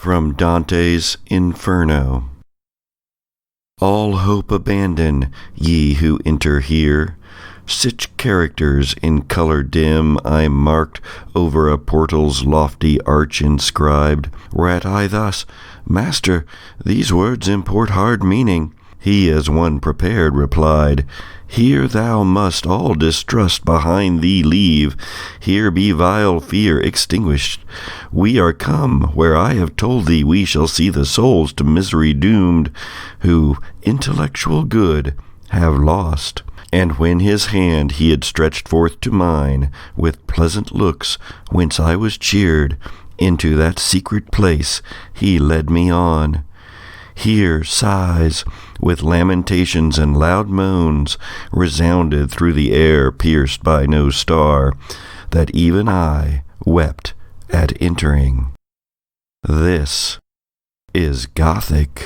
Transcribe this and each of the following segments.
From Dante's Inferno. All hope abandon, ye who enter here. Such characters in color dim I marked over a portal's lofty arch inscribed, whereat I thus, Master, these words import hard meaning. He, as one prepared, replied, Here thou must all distrust behind thee leave. Here be vile fear extinguished. We are come where I have told thee we shall see the souls to misery doomed, who intellectual good have lost. And when his hand he had stretched forth to mine, with pleasant looks, whence I was cheered, into that secret place he led me on. Here sighs, with lamentations and loud moans, resounded through the air pierced by no star, that even I wept at entering. This is Gothic.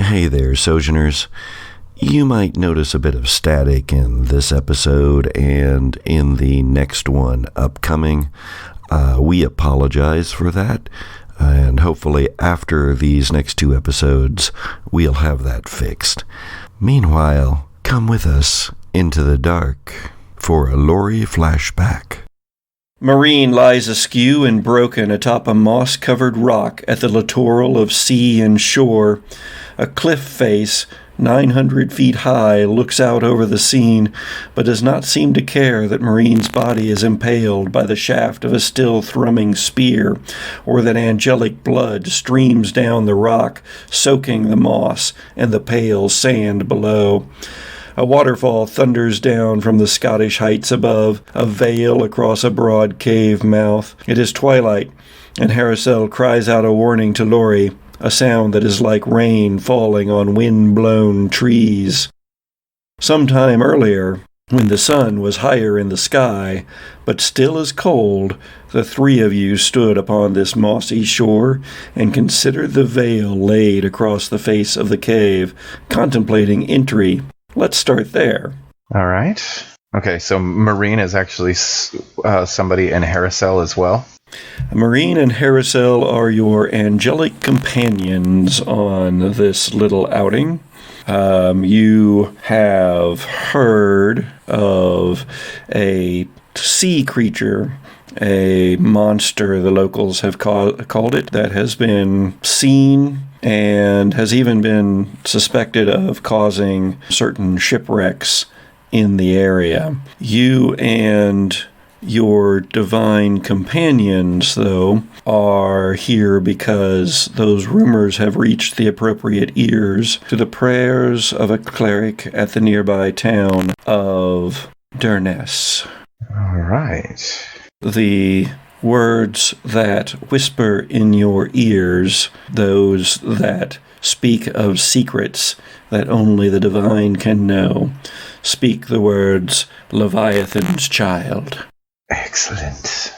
Hey there, Sojourners. You might notice a bit of static in this episode and in the next one upcoming. We apologize for that, and hopefully after these next two episodes, we'll have that fixed. Meanwhile, come with us into the dark for a Lori flashback. Marine lies askew and broken atop a moss-covered rock at the littoral of sea and shore. A cliff face, 900 feet high, looks out over the scene, but does not seem to care that Marine's body is impaled by the shaft of a still thrumming spear, or that angelic blood streams down the rock, soaking the moss and the pale sand below. A waterfall thunders down from the Scottish heights above, a veil across a broad cave mouth. It is twilight, and Harrisel cries out a warning to Lori, a sound that is like rain falling on wind-blown trees. Some time earlier, when the sun was higher in the sky, but still as cold, the three of you stood upon this mossy shore and considered the veil laid across the face of the cave, contemplating entry. Let's start there. All right. Okay, so Marine is actually somebody in Harrisel as well? Marine and Harrisel are your angelic companions on this little outing. You have heard of a sea creature, a monster, the locals have called it, that has been seen and has even been suspected of causing certain shipwrecks in the area. You and your divine companions, though, are here because those rumors have reached the appropriate ears to the prayers of a cleric at the nearby town of Durness. All right. The words that whisper in your ears, those that speak of secrets that only the divine can know, speak the words Leviathan's child. Excellent.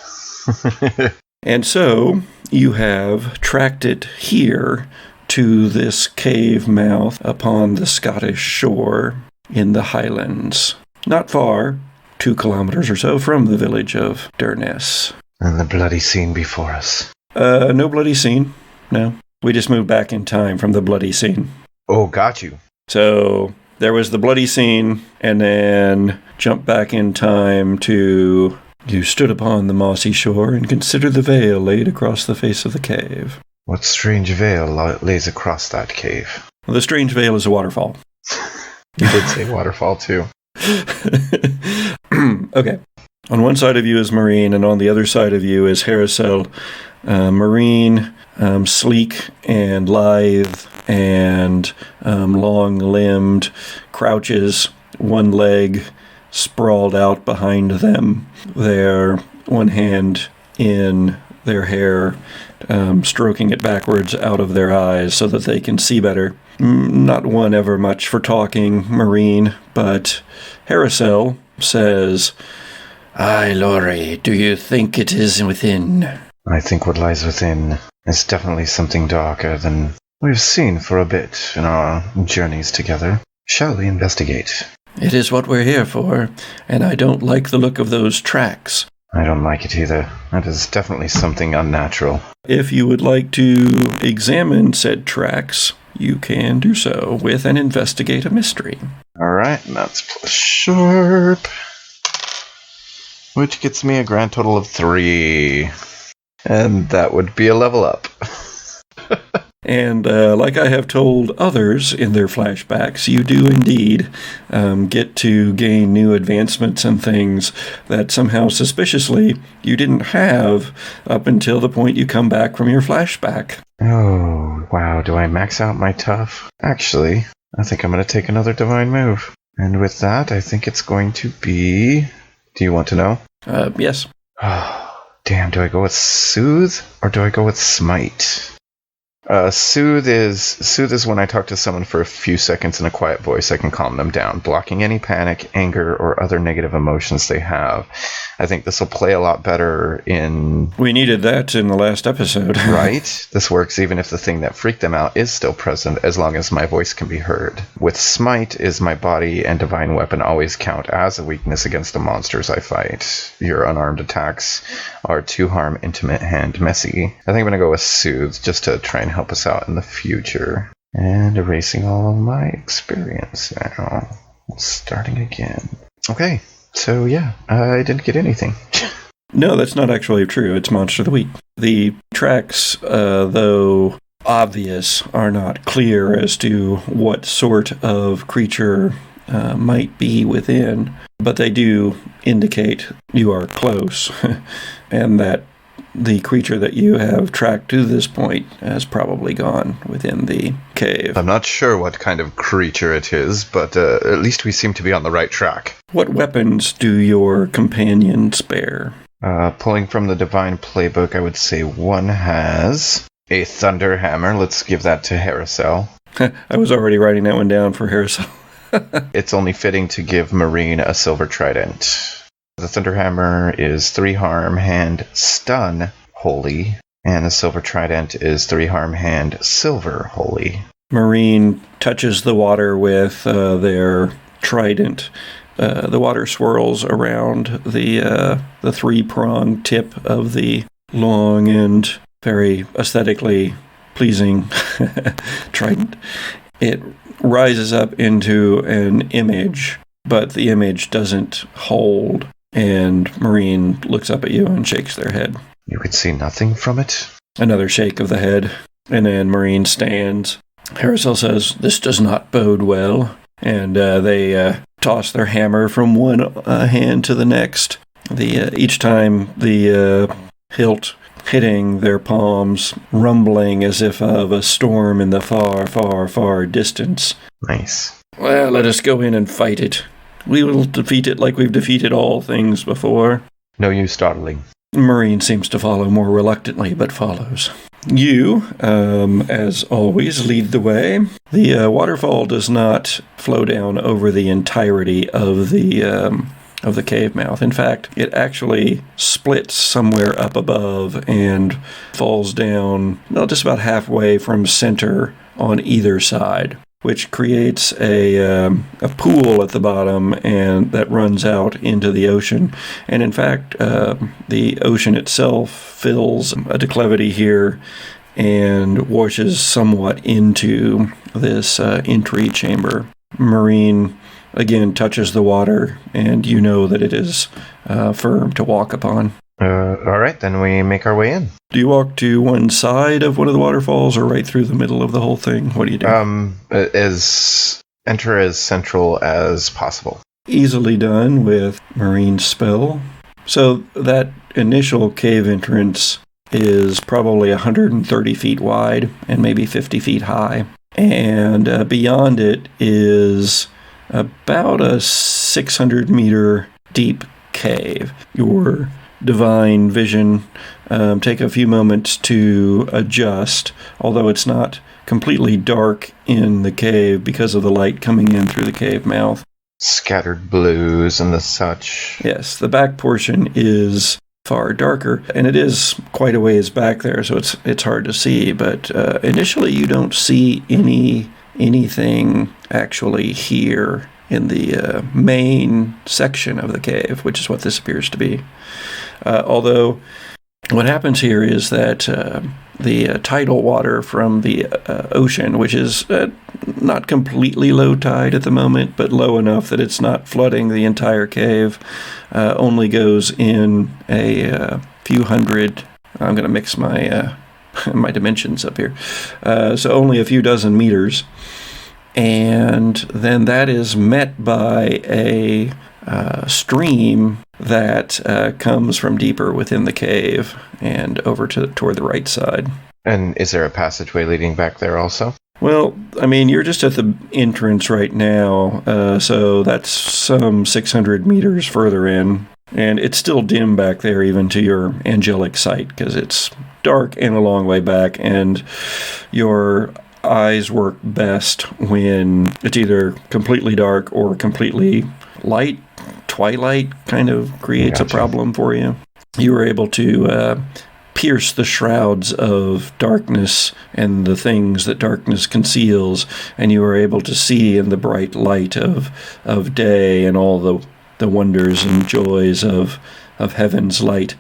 And so you have tracked it here to this cave mouth upon the Scottish shore in the Highlands. Not far, 2 kilometers or so from the village of Durness. And the bloody scene before us. No bloody scene. No. We just moved back in time from the bloody scene. Oh, got you. So there was the bloody scene, and then jumped back in time to... You stood upon the mossy shore and considered the veil laid across the face of the cave. What strange veil lays across that cave? Well, the strange veil is a waterfall. You did say waterfall, too. Okay. On one side of you is Marine, and on the other side of you is Harrisel. Marine, sleek and lithe and long-limbed, crouches, one leg sprawled out behind them, their one hand in their hair, stroking it backwards out of their eyes so that they can see better. Not one ever much for talking, Marine, but Harrisel says, "Aye, Laurie, do you think it is within?" I think what lies within is definitely something darker than we've seen for a bit in our journeys together. Shall we investigate? It is what we're here for, and I don't like the look of those tracks. I don't like it either. That is definitely something unnatural. If you would like to examine said tracks, you can do so with an investigate a mystery. Alright, that's plus sharp. Which gets me a grand total of 3. And that would be a level up. And like I have told others in their flashbacks, you do indeed get to gain new advancements and things that somehow suspiciously you didn't have up until the point you come back from your flashback. Oh, wow. Do I max out my tough? Actually, I think I'm going to take another divine move. And with that, I think it's going to be... Do you want to know? Yes. Damn, do I go with Soothe or do I go with Smite? Soothe is when I talk to someone for a few seconds in a quiet voice. I can calm them down, blocking any panic, anger, or other negative emotions they have. I think this will play a lot better in... We needed that in the last episode. Right? This works even if the thing that freaked them out is still present, as long as my voice can be heard. With Smite, is my body and divine weapon always count as a weakness against the monsters I fight. Your unarmed attacks are 2 harm, intimate, and messy. I think I'm going to go with Soothe, just to try and help us out in the future. And erasing all of my experience now. Starting again. Okay. So, yeah, I didn't get anything. No, that's not actually true. It's Monster of the Week. The tracks, though obvious, are not clear as to what sort of creature might be within, but they do indicate you are close, and that the creature that you have tracked to this point has probably gone within the cave. I'm not sure what kind of creature it is, but at least we seem to be on the right track. What weapons do your companions bear? Pulling from the Divine Playbook, I would say one has a Thunder Hammer. Let's give that to Harrisel. I was already writing that one down for Harrisel. It's only fitting to give Marine a Silver Trident. The Thunder Hammer is 3 harm, hand, stun, holy, and the Silver Trident is 3 harm, hand, silver, holy. Marine touches the water with their trident. The water swirls around the 3-pronged tip of the long and very aesthetically pleasing trident. It rises up into an image, but the image doesn't hold. And Marine looks up at you and shakes their head. You could see nothing from it? Another shake of the head. And then Marine stands. Harrisel says, "This does not bode well." And they toss their hammer from one hand to the next. Each time the hilt hitting their palms, rumbling as if of a storm in the far, far, far distance. Nice. Well, let us go in and fight it. We will defeat it like we've defeated all things before. No use dawdling. Marine seems to follow more reluctantly, but follows. You, as always, lead the way. The waterfall does not flow down over the entirety of the cave mouth. In fact, it actually splits somewhere up above and falls down just about halfway from center on either side, which creates a pool at the bottom and that runs out into the ocean. And in fact, the ocean itself fills a declivity here and washes somewhat into this entry chamber. Marine again touches the water, and you know that it is firm to walk upon. All right, then we make our way in. Do you walk to one side of one of the waterfalls or right through the middle of the whole thing? What do you do? Enter as central as possible. Easily done with Marine's spell. So that initial cave entrance is probably 130 feet wide and maybe 50 feet high. And beyond it is about a 600 meter deep cave. Your divine vision take a few moments to adjust, although it's not completely dark in the cave because of the light coming in through the cave mouth. Scattered blues and the such. Yes, the back portion is far darker, and it is quite a ways back there, so it's hard to see, but initially you don't see anything actually here in the main section of the cave, which is what this appears to be. Although what happens here is that the tidal water from the ocean, which is not completely low tide at the moment, but low enough that it's not flooding the entire cave, only goes in a few hundred. I'm going to mix my my dimensions up here. So only a few dozen meters. And then that is met by a stream that comes from deeper within the cave and over toward the right side. And is there a passageway leading back there also? Well, I mean, you're just at the entrance right now, so that's some 600 meters further in. And it's still dim back there, even to your angelic sight, because it's dark and a long way back, and your eyes work best when it's either completely dark or completely light. Twilight kind of creates a problem for you. You were able to pierce the shrouds of darkness and the things that darkness conceals, and you were able to see in the bright light of day and all the wonders and joys of heaven's light.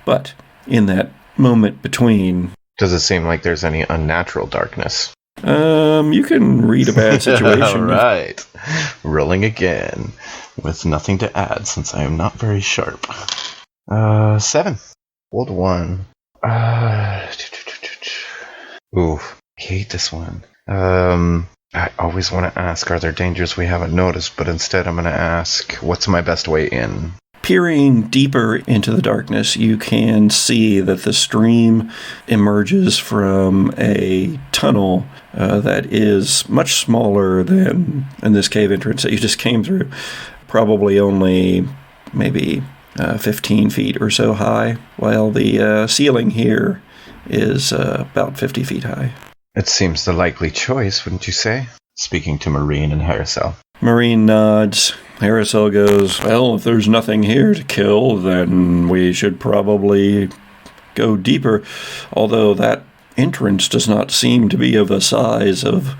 But in that moment between... Does it seem like there's any unnatural darkness? You can read a bad situation. All right. Rolling again, with nothing to add since I am not very sharp. 7. Rolled 1. Ooh, I hate this one. I always want to ask, are there dangers we haven't noticed? But instead I'm going to ask, what's my best way in? Peering deeper into the darkness, you can see that the stream emerges from a tunnel that is much smaller than in this cave entrance that you just came through. Probably only maybe 15 feet or so high, while the ceiling here is about 50 feet high. It seems the likely choice, wouldn't you say? Speaking to Marine and Harrisel. Marine nods. Harrisel goes, well, if there's nothing here to kill, then we should probably go deeper. Although that entrance does not seem to be of the size of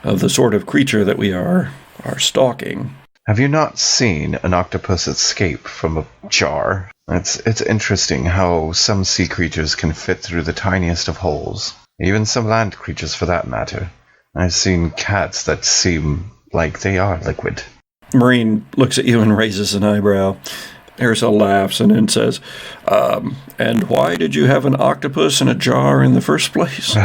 the sort of creature that we are stalking. Have you not seen an octopus escape from a jar? It's interesting how some sea creatures can fit through the tiniest of holes. Even some land creatures, for that matter. I've seen cats that seem like they are liquid. Marine looks at you and raises an eyebrow. Harrisel laughs and then says, and why did you have an octopus in a jar in the first place?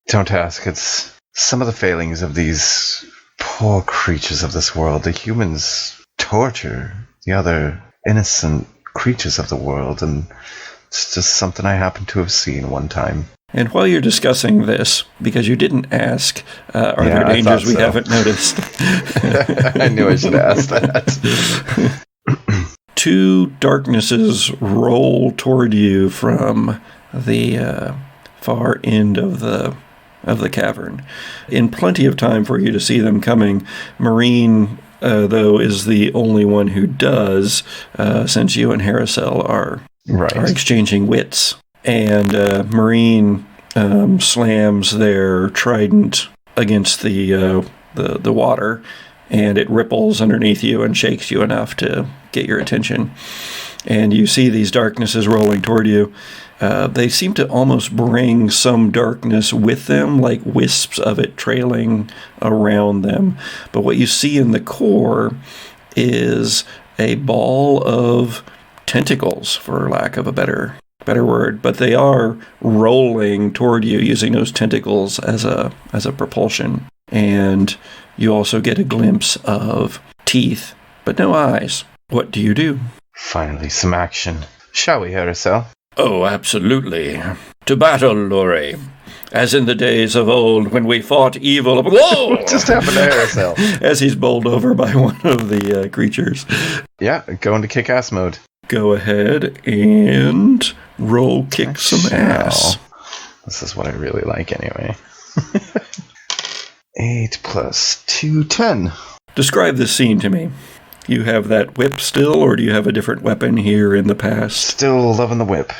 Don't ask. It's some of the failings of these poor creatures of this world. The humans torture the other innocent creatures of the world, and it's just something I happen to have seen one time. And while you're discussing this, because you didn't ask, are there dangers we haven't noticed? I knew I should have asked that. Two darknesses roll toward you from the far end of the cavern. In plenty of time for you to see them coming, Marine, though, is the only one who does, since you and Harrisel are exchanging wits. And Marine slams their trident against the water, and it ripples underneath you and shakes you enough to get your attention. And you see these darknesses rolling toward you. They seem to almost bring some darkness with them, like wisps of it trailing around them. But what you see in the core is a ball of tentacles, for lack of a better word, but they are rolling toward you using those tentacles as a propulsion. And you also get a glimpse of teeth, but no eyes. What do you do? Finally, some action. Shall we, Harrisel? Oh, absolutely. To battle, Lori. As in the days of old when we fought evil. Whoa! What just happened to Harrisel? As he's bowled over by one of the creatures. Yeah, go into kick-ass mode. go ahead and roll kick some ass. This is what I really like anyway. 8 plus 2, 10. Describe this scene to me. You have that whip still, or do you have a different weapon here in the past? Still loving the whip.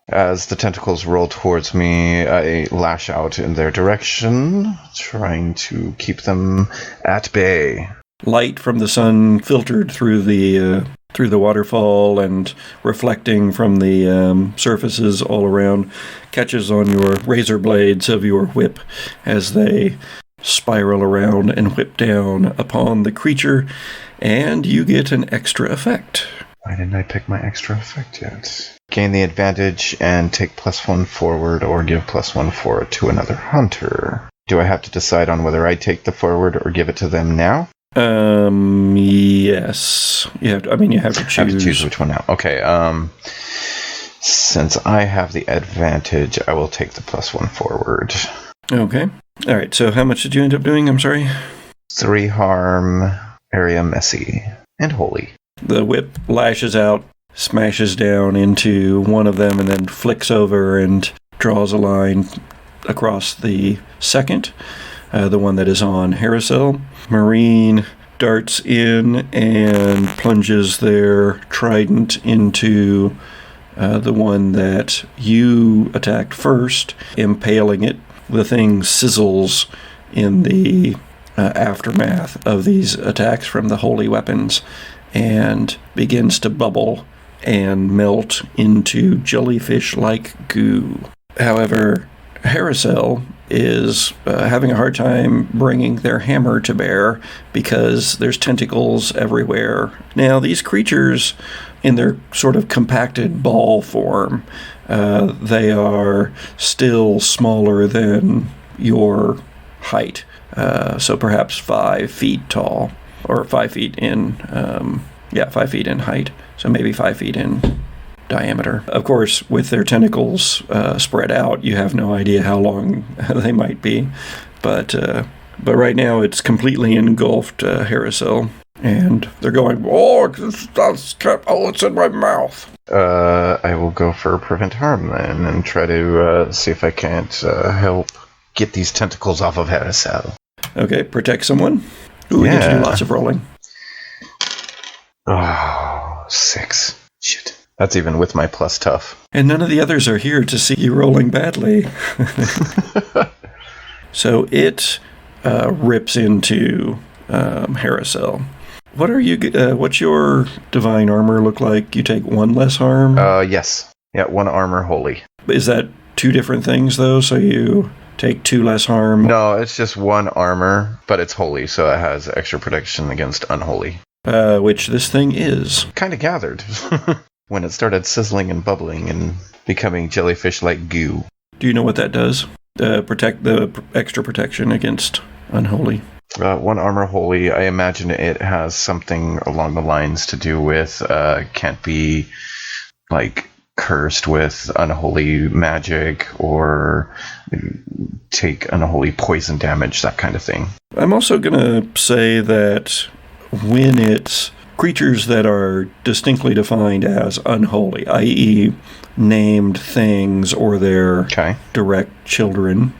As the tentacles roll towards me, I lash out in their direction, trying to keep them at bay. Light from the sun filtered through the waterfall and reflecting from the surfaces all around catches on your razor blades of your whip as they spiral around and whip down upon the creature, and you get an extra effect. Why didn't I pick my extra effect yet? Gain the advantage and take +1 forward or give +1 forward to another hunter. Do I have to decide on whether I take the forward or give it to them now? Yes. You have to choose. I have to choose which one now. Okay, since I have the advantage, I will take the +1 forward. Okay. All right, so how much did you end up doing? I'm sorry? 3 harm, area messy, and holy. The whip lashes out, smashes down into one of them, and then flicks over and draws a line across the second, the one that is on Harrisel. Marine darts in and plunges their trident into the one that you attacked first, impaling it. The thing sizzles in the aftermath of these attacks from the holy weapons and begins to bubble and melt into jellyfish-like goo. However, Harrisel is having a hard time bringing their hammer to bear because there's tentacles everywhere. Now, these creatures, in their sort of compacted ball form, they are still smaller than your height, so perhaps 5 feet tall, or 5 feet in, 5 feet in height, so maybe 5 feet in diameter. Of course, with their tentacles spread out, you have no idea how long they might be, but right now it's completely engulfed Harrisel, and they're going, it's in my mouth. I will go for prevent harm then, and try to see if I can't help get these tentacles off of Harrisel. Okay, protect someone. Ooh, we get to do lots of rolling. Oh, 6. Shit. That's even with my plus tough. And none of the others are here to see you rolling badly. So it rips into Harrisel. What's your divine armor look like? You take 1 less harm? Yes. Yeah, 1 armor holy. Is that 2 different things, though? So you take 2 less harm? No, it's just 1 armor, but it's holy, so it has extra protection against unholy. Which this thing is. Kind of gathered. When it started sizzling and bubbling and becoming jellyfish-like goo. Do you know what that does? Protect the extra protection against unholy. 1 armor holy, I imagine it has something along the lines to do with can't be like cursed with unholy magic or take unholy poison damage, that kind of thing. I'm also going to say that when it's creatures that are distinctly defined as unholy, i.e. named things or their direct children,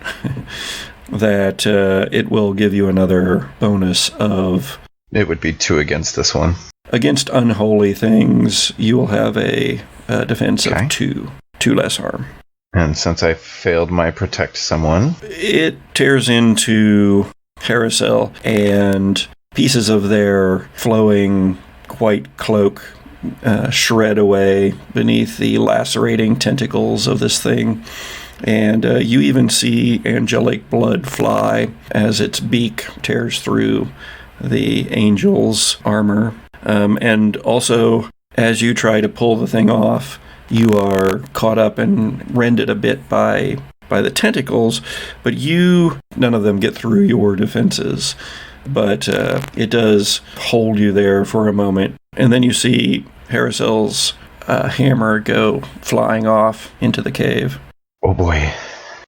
that it will give you another bonus of... It would be 2 against this one. Against unholy things, you will have a defense of 2. 2 less harm. And since I failed my protect someone... It tears into Harrisel, and pieces of their flowing white cloak shred away beneath the lacerating tentacles of this thing. And you even see angelic blood fly as its beak tears through the angel's armor. And also, as you try to pull the thing off, you are caught up and rended a bit by the tentacles, but none of them get through your defenses. But it does hold you there for a moment. And then you see Harrisel's hammer go flying off into the cave. Oh boy.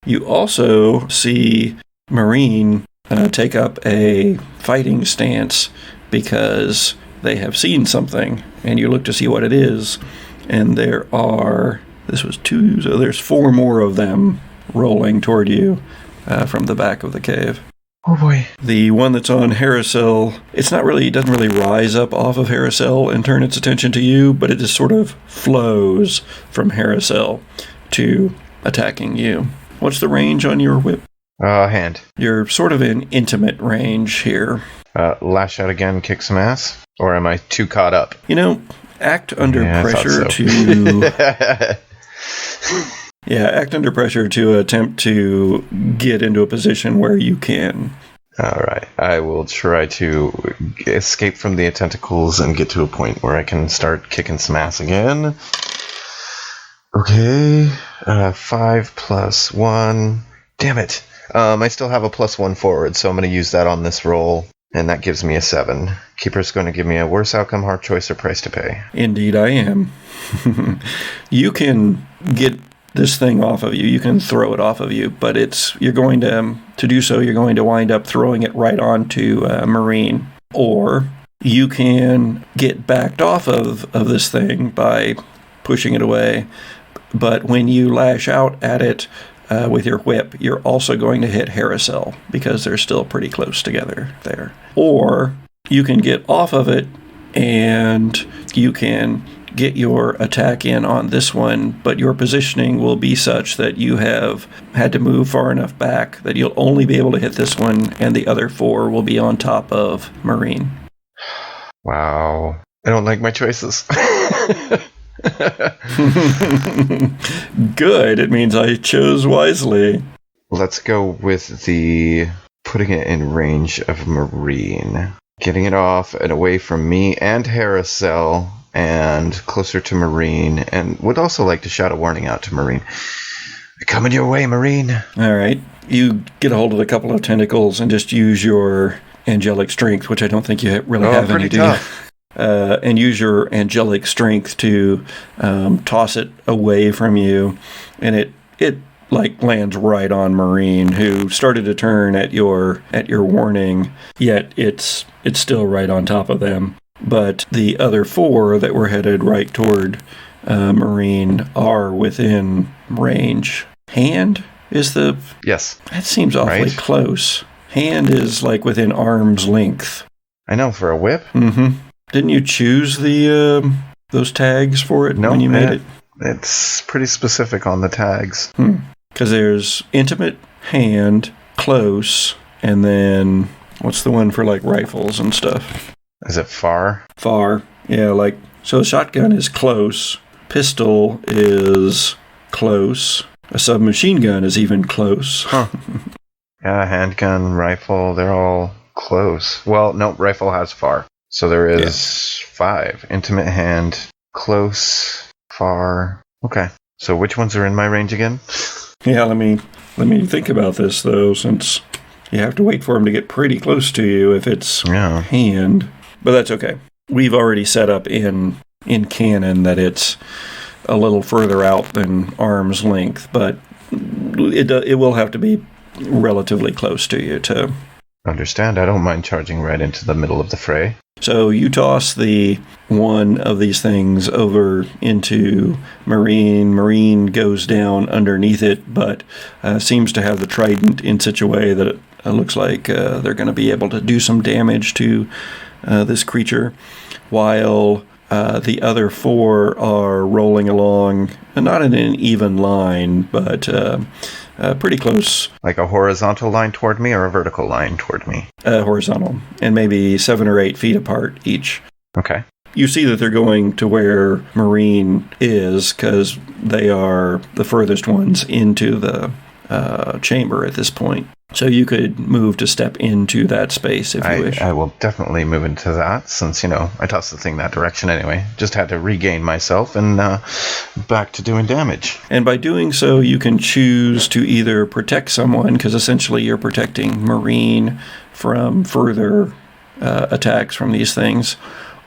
You also see Marine take up a fighting stance because they have seen something, and you look to see what it is, and this was 2, so there's 4 more of them rolling toward you from the back of the cave. Oh boy. The one that's on Harrisel, it doesn't really rise up off of Harrisel and turn its attention to you, but it just sort of flows from Harrisel to attacking you. What's the range on your whip? Hand. You're sort of in intimate range here. Lash out again, kick some ass? Or am I too caught up? Act under pressure act under pressure to attempt to get into a position where you can. All right. I will try to escape from the tentacles and get to a point where I can start kicking some ass again. Okay. 5 plus 1. Damn it. I still have a +1 forward, so I'm going to use that on this roll, and that gives me a 7. Keeper's going to give me a worse outcome, hard choice, or price to pay. Indeed I am. You can get this thing off of you. You can throw it off of you, but you're going to do so, you're going to wind up throwing it right onto Marine. Or you can get backed off of this thing by pushing it away, but when you lash out at it with your whip, you're also going to hit Harrisel because they're still pretty close together there. Or you can get off of it and you can get your attack in on this one, but your positioning will be such that you have had to move far enough back that you'll only be able to hit this one, and the other 4 will be on top of Marine. Wow. I don't like my choices. Good. It means I chose wisely. Let's go with the putting it in range of Marine. Getting it off and away from me and Harrisel and closer to Marine, and would also like to shout a warning out to Marine. Coming your way, Marine. All right. You get a hold of a couple of tentacles and just use your angelic strength, which I don't think you really have any, do you? And use your angelic strength to toss it away from you, and it lands right on Marine, who started to turn at your warning, yet it's still right on top of them. But the other 4 that were headed right toward Marine are within range. Hand is the... Yes. That seems awfully close. Hand is within arm's length. I know, for a whip? Mm-hmm. Didn't you choose those tags for it when you made it? It's pretty specific on the tags. Because there's intimate, hand, close, and then what's the one for rifles and stuff? Is it far? Far. Yeah, so a shotgun is close, pistol is close, a submachine gun is even close. Huh. Yeah, handgun, rifle, they're all close. Well, no, rifle has far. So there is 5. Intimate, hand, close, far. Okay. So which ones are in my range again? Yeah, let me think about this, though, since you have to wait for him to get pretty close to you if it's hand. But that's okay. We've already set up in canon that it's a little further out than arm's length, but it will have to be relatively close to you to... Understand. I don't mind charging right into the middle of the fray. So you toss the one of these things over into Marine. Marine goes down underneath it, but seems to have the trident in such a way that it looks like they're going to be able to do some damage to this creature, while the other 4 are rolling along, not in an even line, but pretty close. Like a horizontal line toward me or a vertical line toward me? Horizontal, and maybe 7 or 8 feet apart each. Okay. You see that they're going to where Marine is, because they are the furthest ones into the chamber at this point. So you could move to step into that space if you wish. I will definitely move into that, since, I tossed the thing that direction anyway. Just had to regain myself and back to doing damage. And by doing so, you can choose to either protect someone, because essentially you're protecting Marine from further attacks from these things,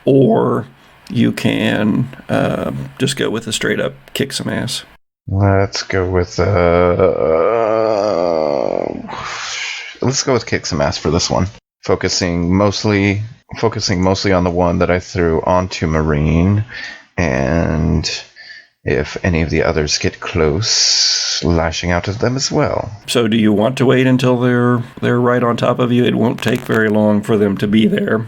or you can just go with a straight up kick some ass. Let's go with kick some ass for this one. Focusing mostly focusing mostly on the one that I threw onto Marine, and if any of the others get close, lashing out at them as well. So do you want to wait until they're right on top of you? It won't take very long for them to be there.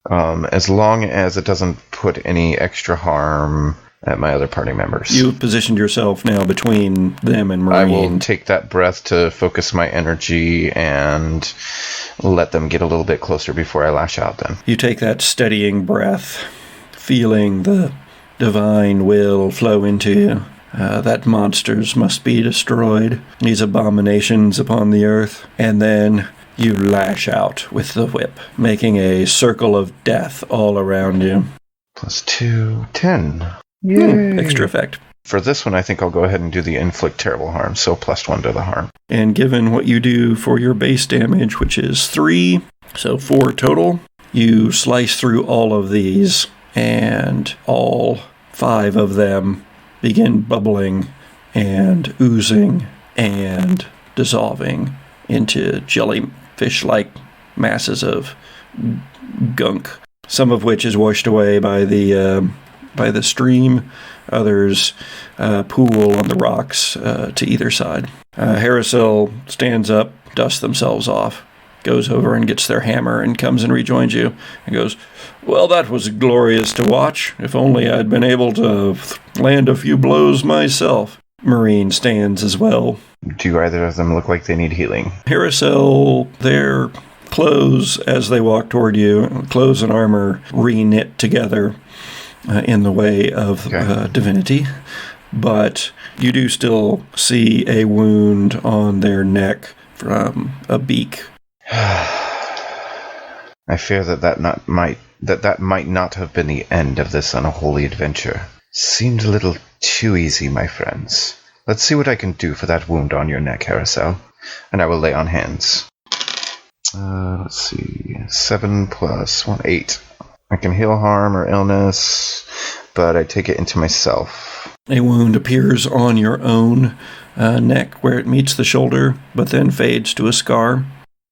As long as it doesn't put any extra harm at my other party members. You've positioned yourself now between them and Marine. I will take that breath to focus my energy and let them get a little bit closer before I lash out then. You take that steadying breath, feeling the divine will flow into you. That monsters must be destroyed, these abominations upon the earth. And then you lash out with the whip, making a circle of death all around you. +2, 10. Yay. Extra effect. For this one, I think I'll go ahead and do the inflict terrible harm, so +1 to the harm. And given what you do for your base damage, which is 3, so 4 total, you slice through all of these, and all 5 of them begin bubbling and oozing and dissolving into jellyfish-like masses of gunk, some of which is washed away by the stream. Others pool on the rocks to either side. Harrisel stands up, dusts themselves off, goes over and gets their hammer and comes and rejoins you and goes, "Well, that was glorious to watch. If only I'd been able to land a few blows myself." Marine stands as well. Do either of them look like they need healing? Harrisel, their clothes as they walk toward you, clothes and armor re-knit together in the way of divinity. But you do still see a wound on their neck from a beak. I fear that might not have been the end of this unholy adventure. Seemed a little too easy, my friends. Let's see what I can do for that wound on your neck, Harrisel, and I will lay on hands. Let's see, 7 + 1, 8. I can heal harm or illness, but I take it into myself. A wound appears on your own neck where it meets the shoulder, but then fades to a scar.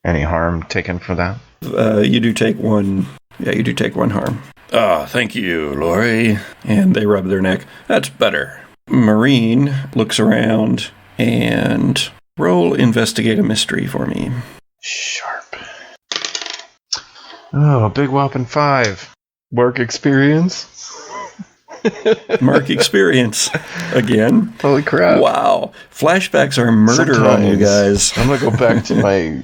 Any harm taken for that? You do take one. Yeah, you do take 1 harm. Ah, thank you, Lori. And they rub their neck. That's better. Marine looks around and roll investigate a mystery for me. Sharp. Oh, big whopping 5. Work experience? Mark experience again. Holy crap. Wow. Flashbacks are murder on you guys. I'm going to go back to my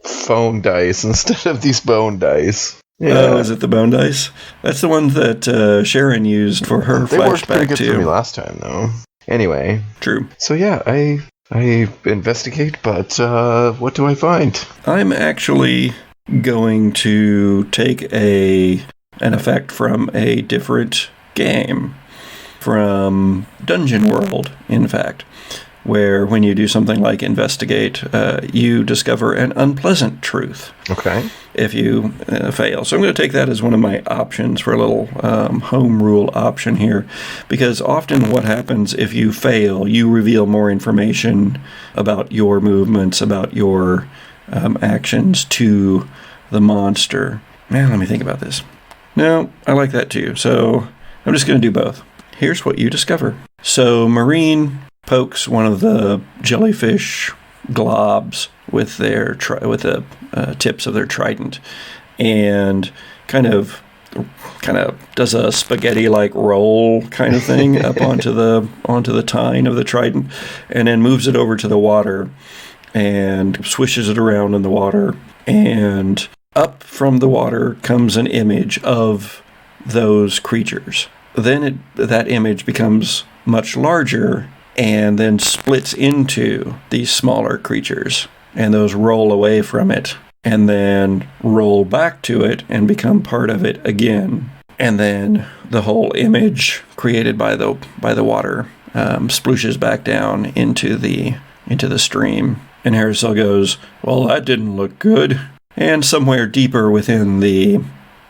phone dice instead of these bone dice. Yeah. Oh, is it the bone dice? That's the one that Sharon used for her they worked pretty flashback good too. For me last time, though. Anyway. True. So yeah, I investigate, but what do I find? I'm actually going to take an effect from a different game, from Dungeon World, in fact, where when you do something like investigate, you discover an unpleasant truth. Okay. If you fail. So I'm going to take that as one of my options for a little home rule option here, because often what happens if you fail, you reveal more information about your movements, about your actions to the monster. Man, let me think about this. No, I like that too. So I'm just going to do both. Here's what you discover. So Marine pokes one of the jellyfish globs with their the tips of their trident, and kind of does a spaghetti-like roll kind of thing up onto the tine of the trident, and then moves it over to the water and swishes it around in the water, and up from the water comes an image of those creatures. Then that image becomes much larger and then splits into these smaller creatures, and those roll away from it and then roll back to it and become part of it again. And then the whole image created by the water splooshes back down into the stream. And Harrisel goes, "Well, that didn't look good." And somewhere deeper within the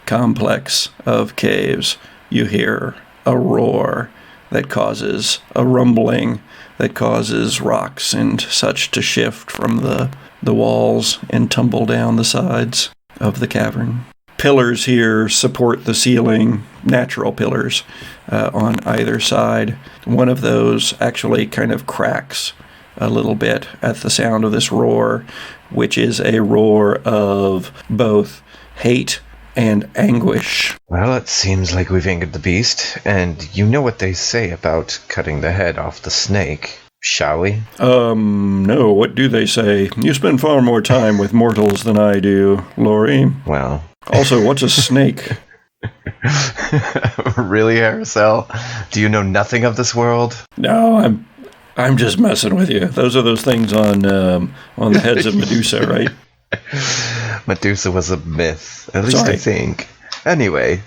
complex of caves, you hear a roar that causes a rumbling, that causes rocks and such to shift from the walls and tumble down the sides of the cavern. pillars here support the ceiling, natural pillars on either side. One of those actually kind of cracks a little bit at the sound of this roar, which is a roar of both hate and anguish. Well, it seems like we've angered the beast, and you know what they say about cutting the head off the snake, shall we? No, what do they say? You spend far more time with mortals than I do, Lori. Well... Also, what's a snake? Really, Aracel? Do you know nothing of this world? No, I'm just messing with you. Those are those things on the heads of Medusa, right? Medusa was a myth, at least I think. Anyway,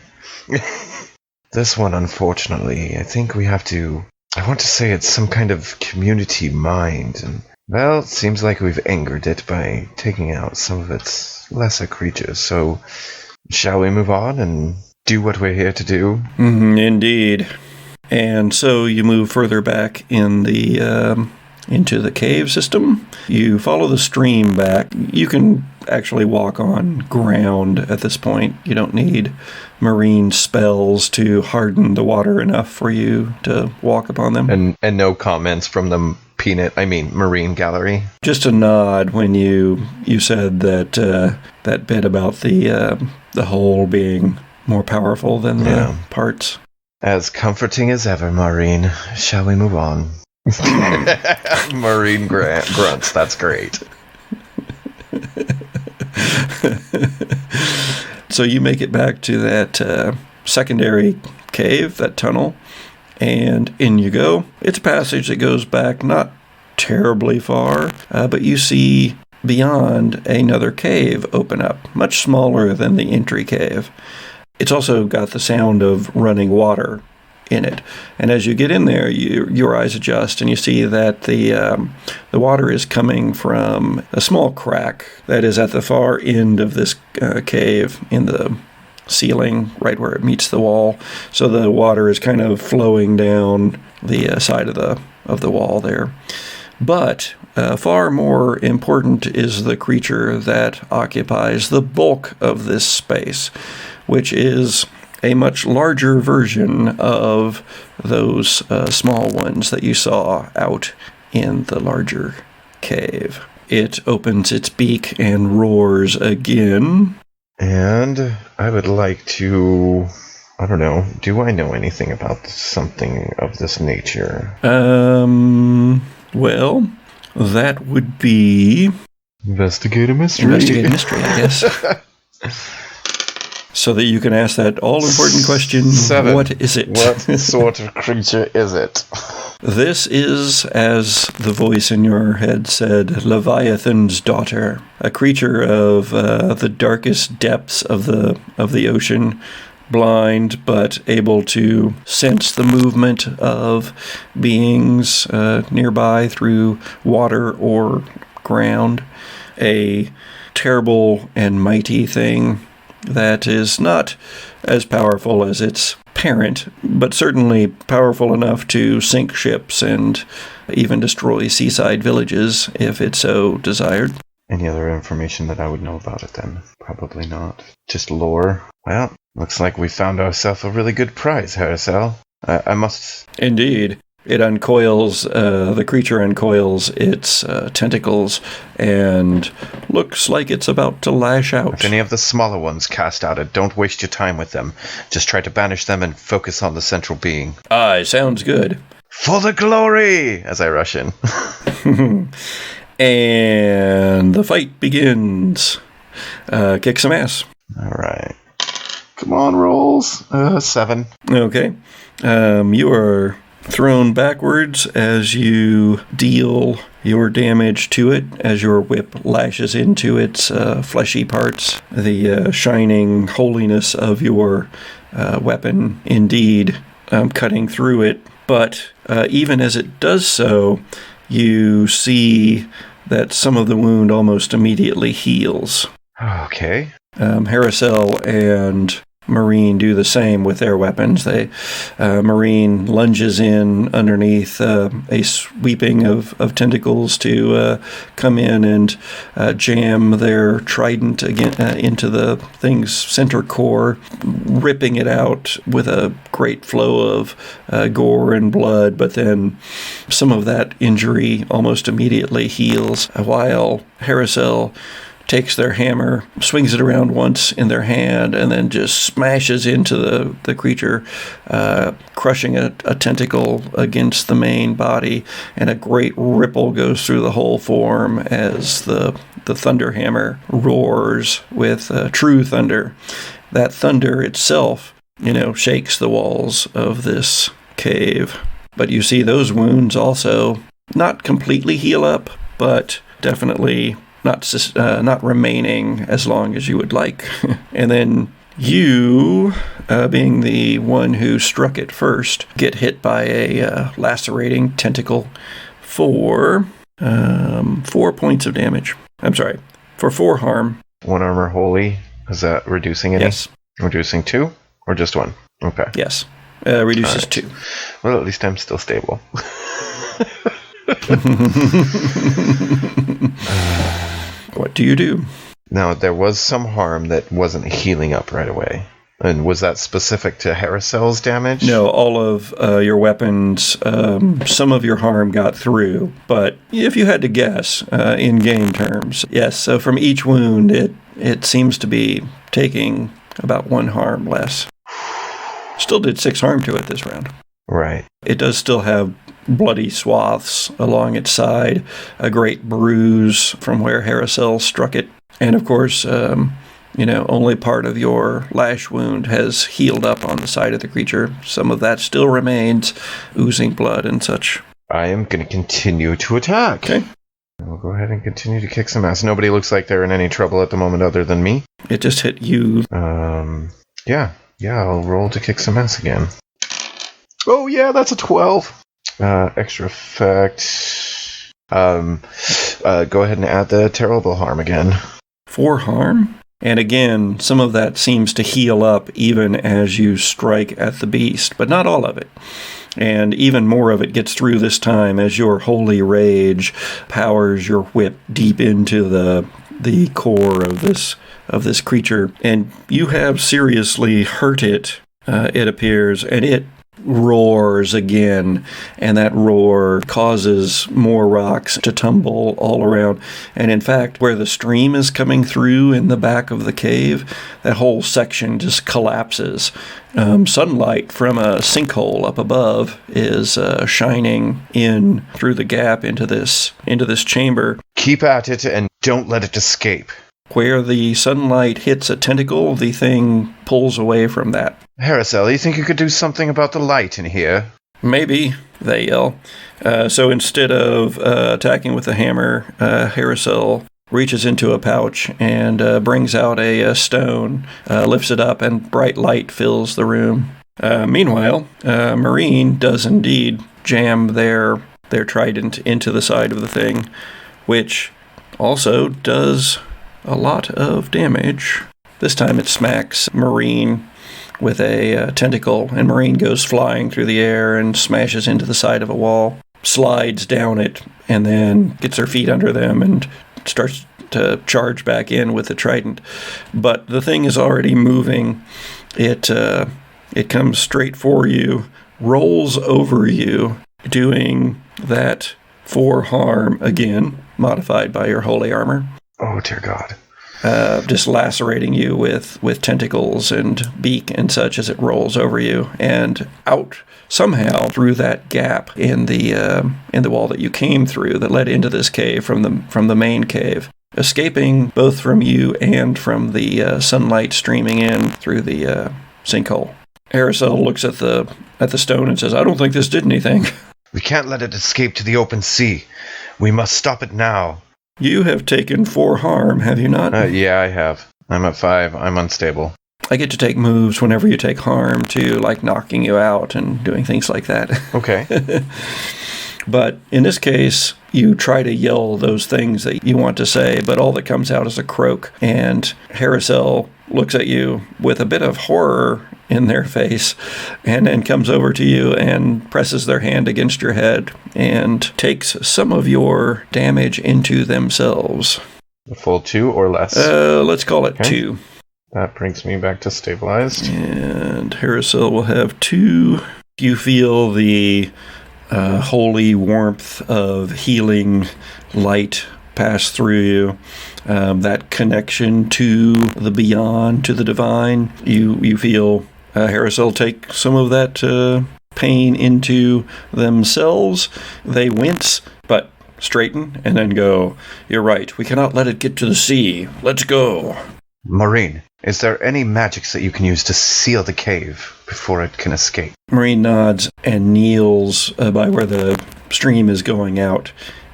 this one, unfortunately, I think we have to... I want to say it's some kind of community mind, and, well, it seems like we've angered it by taking out some of its lesser creatures, so shall we move on and do what we're here to do? Indeed. And so you move further back in the into the cave system. You follow the stream back. You can actually walk on ground at this point. You don't need marine spells to harden the water enough for you to walk upon them. And no comments from the marine gallery? Just a nod when you said that that bit about the whole being more powerful than the parts. As comforting as ever, Maureen. Shall we move on? Maureen grunts. That's great. So you make it back to that secondary cave, that tunnel, and in you go. It's a passage that goes back not terribly far, but you see beyond another cave open up, much smaller than the entry cave. It's also got the sound of running water in it. And as you get in there, your eyes adjust and you see that the water is coming from a small crack that is at the far end of this cave in the ceiling, right where it meets the wall. So the water is kind of flowing down the side of the wall there. But far more important is the creature that occupies the bulk of this space, which is a much larger version of those small ones that you saw out in the larger cave. It opens its beak and roars again. And I would like to... I don't know. Do I know anything about something of this nature? Well, that would be... Investigate a mystery. Investigate a mystery, I guess. So that you can ask that all-important question, 7. What is it? What sort of creature is it? This is, as the voice in your head said, Leviathan's daughter, a creature of the darkest depths of the ocean, blind but able to sense the movement of beings nearby through water or ground. A terrible and mighty thing that is not as powerful as its parent, but certainly powerful enough to sink ships and even destroy seaside villages if it so desired. Any other information that I would know about it then? Probably not. Just lore. Well, looks like we found ourselves a really good prize, Harrisel. I must... Indeed. It uncoils, the creature uncoils its tentacles and looks like it's about to lash out. If any of the smaller ones cast out it, don't waste your time with them. Just try to banish them and focus on the central being. Aye, sounds good. For the glory! As I rush in. And the fight begins. Kick some ass. Alright. Come on, rolls. 7. Okay. You are thrown backwards as you deal your damage to it, as your whip lashes into its fleshy parts. The shining holiness of your weapon indeed cutting through it. But even as it does so, you see that some of the wound almost immediately heals. Okay. Harrisel and Marine do the same with their weapons. Marine lunges in underneath a sweeping of tentacles to come in and jam their trident again into the thing's center core, ripping it out with a great flow of gore and blood, but then some of that injury almost immediately heals, while Harrisel takes their hammer, swings it around once in their hand, and then just smashes into the creature, crushing a tentacle against the main body, and a great ripple goes through the whole form as the thunder hammer roars with true thunder. That thunder itself, shakes the walls of this cave. But you see those wounds also not completely heal up, but definitely not remaining as long as you would like. And then you, being the one who struck it first, get hit by a lacerating tentacle for 4 points of damage. I'm sorry, for 4 harm. 1 armor holy. Is that reducing any? Yes. Reducing 2 or just 1? Okay. Yes. Reduces right. 2. Well, at least I'm still stable. What do you do? Now, there was some harm that wasn't healing up right away. And was that specific to Harrisel's damage? No, all of your weapons, some of your harm got through. But if you had to guess, in game terms, yes. So from each wound, it seems to be taking about 1 harm less. Still did 6 harm to it this round. Right. It does still have bloody swaths along its side, a great bruise from where Harrisel struck it. And of course, only part of your lash wound has healed up on the side of the creature. Some of that still remains, oozing blood and such. I am going to continue to attack. Okay. We'll go ahead and continue to kick some ass. Nobody looks like they're in any trouble at the moment other than me. It just hit you. Yeah, I'll roll to kick some ass again. Oh, yeah, that's a 12. Extra effect. Go ahead and add the terrible harm again. 4 harm? And again, some of that seems to heal up even as you strike at the beast, but not all of it. And even more of it gets through this time as your holy rage powers your whip deep into the core of this creature. And you have seriously hurt it, it appears, and it roars again, and that roar causes more rocks to tumble all around. And in fact, where the stream is coming through in the back of the cave, that whole section just collapses. Sunlight from a sinkhole up above is shining in through the gap into this chamber. Keep at it and don't let it escape. Where the sunlight hits a tentacle, the thing pulls away from that. Harrisel, you think you could do something about the light in here? Maybe, they yell. So instead of attacking with the hammer, Harrisel reaches into a pouch and brings out a stone, lifts it up, and bright light fills the room. Meanwhile, Marine does indeed jam their trident into the side of the thing, which also does a lot of damage. This time it smacks Marine with a tentacle, and Marine goes flying through the air and smashes into the side of a wall, slides down it, and then gets her feet under them and starts to charge back in with the trident. But the thing is already moving. It comes straight for you, rolls over you, doing that 4 harm again, modified by your holy armor. Oh, dear God. Just lacerating you with tentacles and beak and such as it rolls over you, and out somehow through that gap in the wall that you came through that led into this cave from the main cave, escaping both from you and from the sunlight streaming in through the sinkhole. Harrisel looks at the stone and says, "I don't think this did anything." We can't let it escape to the open sea. We must stop it now. You have taken 4 harm, have you not? Yeah, I have. I'm at 5. I'm unstable. I get to take moves whenever you take harm, too, like knocking you out and doing things like that. Okay. But in this case, you try to yell those things that you want to say, but all that comes out is a croak. And Harrisel looks at you with a bit of horror in their face and then comes over to you and presses their hand against your head and takes some of your damage into themselves. A full 2 or less? Let's call it Okay. 2. That brings me back to stabilized. And Harrisel will have 2. You feel the holy warmth of healing light pass through you. That connection to the beyond, to the divine. You feel Harrisel take some of that pain into themselves. They wince, but straighten and then go, "You're right. We cannot let it get to the sea. Let's go." Maureen, is there any magics that you can use to seal the cave before it can escape? Marine nods and kneels by where the stream is going out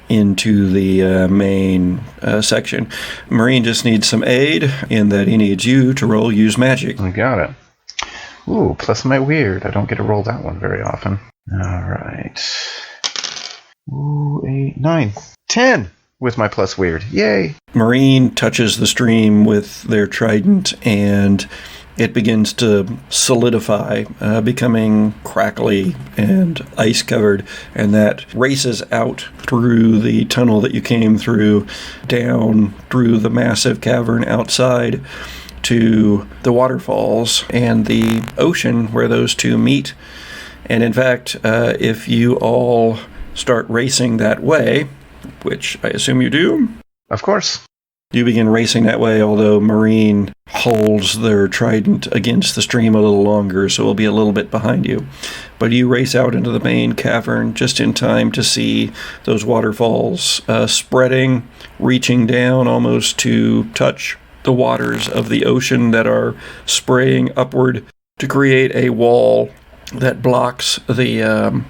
into the main section. Marine just needs some aid in that he needs you to roll use magic. I got it. Ooh, plus my weird. I don't get to roll that one very often. Alright. Ooh, 8, 9, 10 with my plus weird. Yay! Marine touches the stream with their trident and it begins to solidify, becoming crackly and ice-covered, and that races out through the tunnel that you came through, down through the massive cavern outside to the waterfalls and the ocean where those two meet. And in fact, if you all start racing that way, which I assume you do, Of course. you begin racing that way, although Marine holds their trident against the stream a little longer, so it'll be a little bit behind you. But you race out into the main cavern just in time to see those waterfalls spreading, reaching down almost to touch the waters of the ocean that are spraying upward to create a wall that blocks the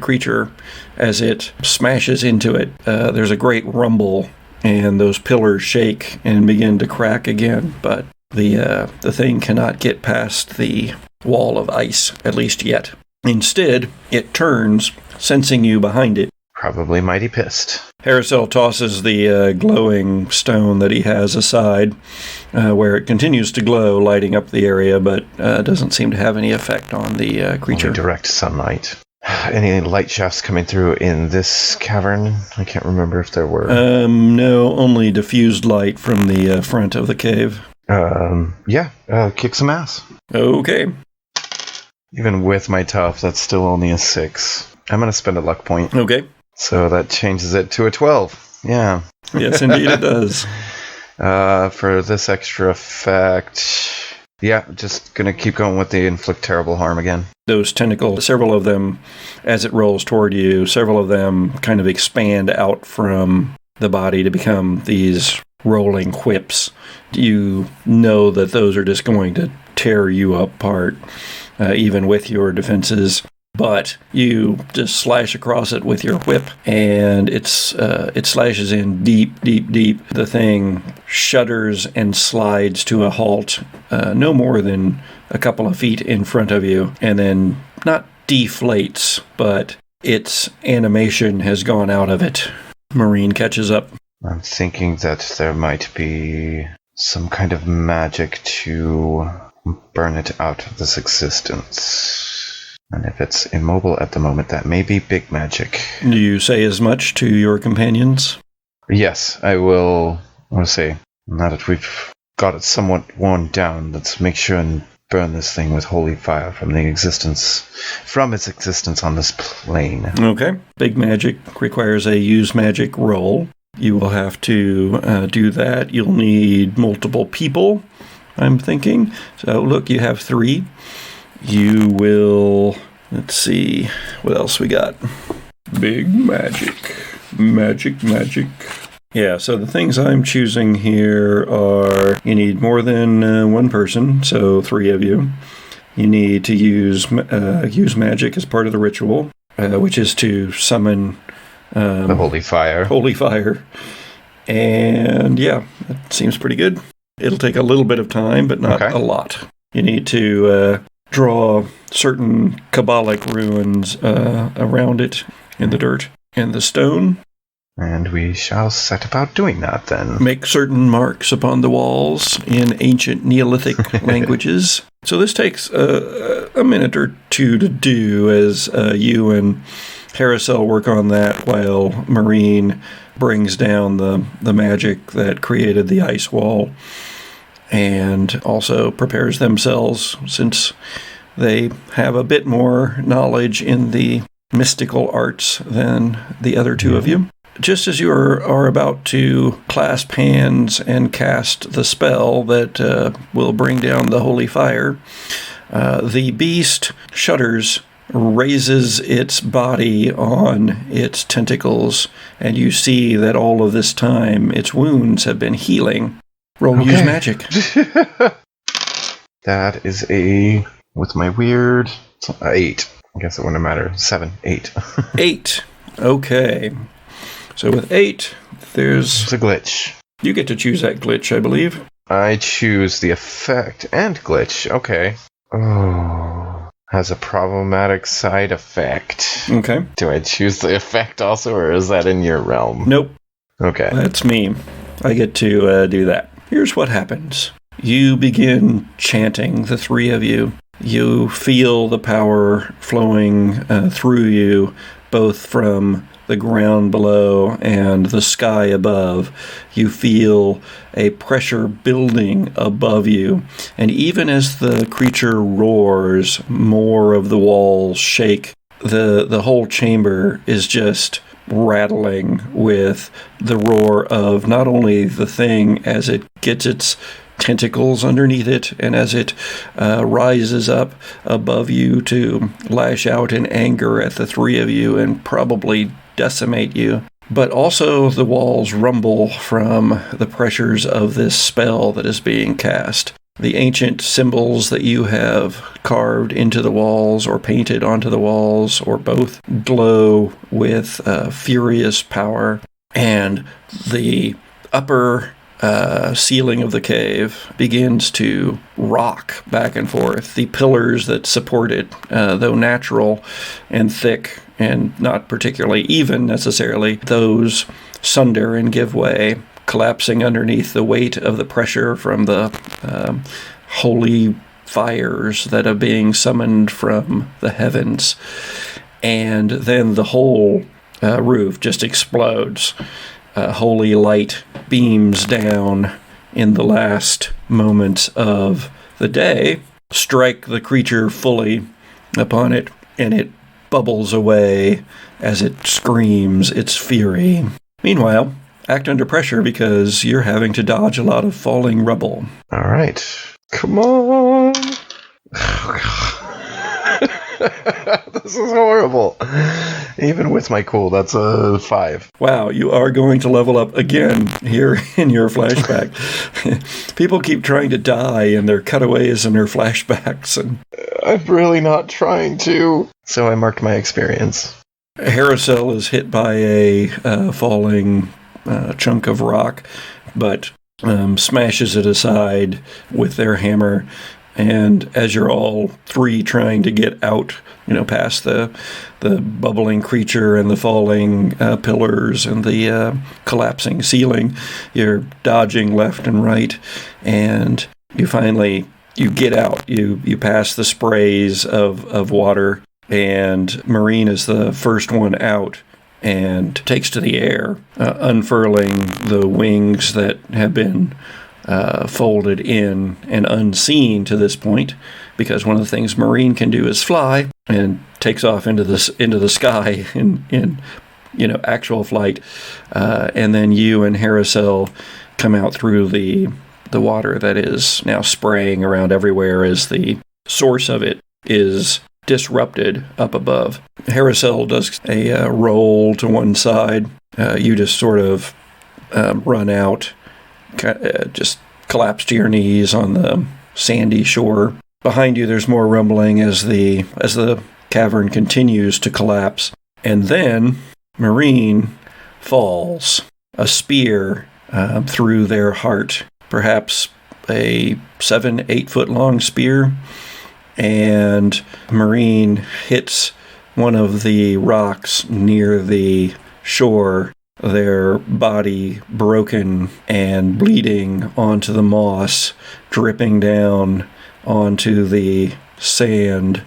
creature as it smashes into it. There's a great rumble, and those pillars shake and begin to crack again, but the thing cannot get past the wall of ice, at least yet. Instead, it turns, sensing you behind it. Probably mighty pissed. Harrisel tosses the glowing stone that he has aside, where it continues to glow, lighting up the area, but doesn't seem to have any effect on the creature. Only direct sunlight. Any light shafts coming through in this cavern? I can't remember if there were. No, only diffused light from the front of the cave. Kick some ass. Okay. Even with my tough, that's still only a 6. I'm going to spend a luck point. Okay. So that changes it to a 12. Yeah. Yes, indeed it does. For this extra effect, just going to keep going with the inflict terrible harm again. Those tentacles, several of them, as it rolls toward you, several of them kind of expand out from the body to become these rolling whips. You know that those are just going to tear you apart, even with your defenses. But you just slash across it with your whip, and it slashes in deep, deep, deep. The thing shudders and slides to a halt, no more than a couple of feet in front of you, and then not deflates, but its animation has gone out of it. Marine catches up. I'm thinking that there might be some kind of magic to burn it out of this existence. And if it's immobile at the moment, that may be big magic. Do you say as much to your companions? Yes, I will. I want to say, now that we've got it somewhat worn down, let's make sure and burn this thing with holy fire from its existence on this plane. Okay. Big magic requires a use magic roll. You will have to do that. You'll need multiple people, I'm thinking. So look, you have 3. You will, let's see, what else we got? Big magic. Magic. Yeah, so the things I'm choosing here are, you need more than one person, so 3 of you. You need to use magic as part of the ritual, which is to summon the holy fire. Holy fire. And yeah, that seems pretty good. It'll take a little bit of time, but not a lot. You need to draw certain Kabbalic runes around it in the dirt and the stone. And we shall set about doing that then. Make certain marks upon the walls in ancient Neolithic languages. So this takes a minute or two to do as you and Harrisel work on that while Marine brings down the magic that created the ice wall and also prepares themselves, since they have a bit more knowledge in the mystical arts than the other two of you. Just as you are about to clasp hands and cast the spell that will bring down the holy fire, the beast shudders, raises its body on its tentacles, and you see that all of this time its wounds have been healing. Roll use magic. That is with my weird, 8. I guess it wouldn't matter. 7, 8. 8. Okay. So with 8, It's a glitch. You get to choose that glitch, I believe. I choose the effect and glitch. Okay. Oh. Has a problematic side effect. Okay. Do I choose the effect also, or is that in your realm? Nope. Okay. That's me. I get to do that. Here's what happens. You begin chanting, the three of you. You feel the power flowing through you, both from the ground below and the sky above. You feel a pressure building above you. And even as the creature roars, more of the walls shake. The whole chamber is just rattling with the roar of not only the thing as it gets its tentacles underneath it and as it rises up above you to lash out in anger at the three of you and probably decimate you, but also the walls rumble from the pressures of this spell that is being cast. The ancient symbols that you have carved into the walls or painted onto the walls or both glow with furious power, and the upper ceiling of the cave begins to rock back and forth. The pillars that support it, though natural and thick and not particularly even necessarily, those sunder and give way, collapsing underneath the weight of the pressure from the holy fires that are being summoned from the heavens. And then the whole roof just explodes. Holy light beams down in the last moments of the day, strike the creature fully upon it, and it bubbles away as it screams its fury. Meanwhile, act under pressure because you're having to dodge a lot of falling rubble. All right. Come on. This is horrible. Even with my cool, that's a 5. Wow, you are going to level up again here in your flashback. People keep trying to die in their cutaways and their flashbacks. And I'm really not trying to. So I marked my experience. Harrisel is hit by a falling chunk of rock, but smashes it aside with their hammer. And as you're all three trying to get out, past the bubbling creature and the falling pillars and the collapsing ceiling, you're dodging left and right, and you finally get out. You pass the sprays of water, and Marine is the first one out and takes to the air, unfurling the wings that have been folded in and unseen to this point, because one of the things Marine can do is fly, and takes off into the sky in actual flight, and then you and Harrisel come out through the water that is now spraying around everywhere as the source of it is disrupted up above. Harrisel does a roll to one side. You just sort of run out, just collapse to your knees on the sandy shore. Behind you, there's more rumbling as the cavern continues to collapse. And then Marine falls, a spear through their heart, perhaps a 7-8 foot long spear. And Marine hits one of the rocks near the shore their body broken and bleeding onto the moss, dripping down onto the sand.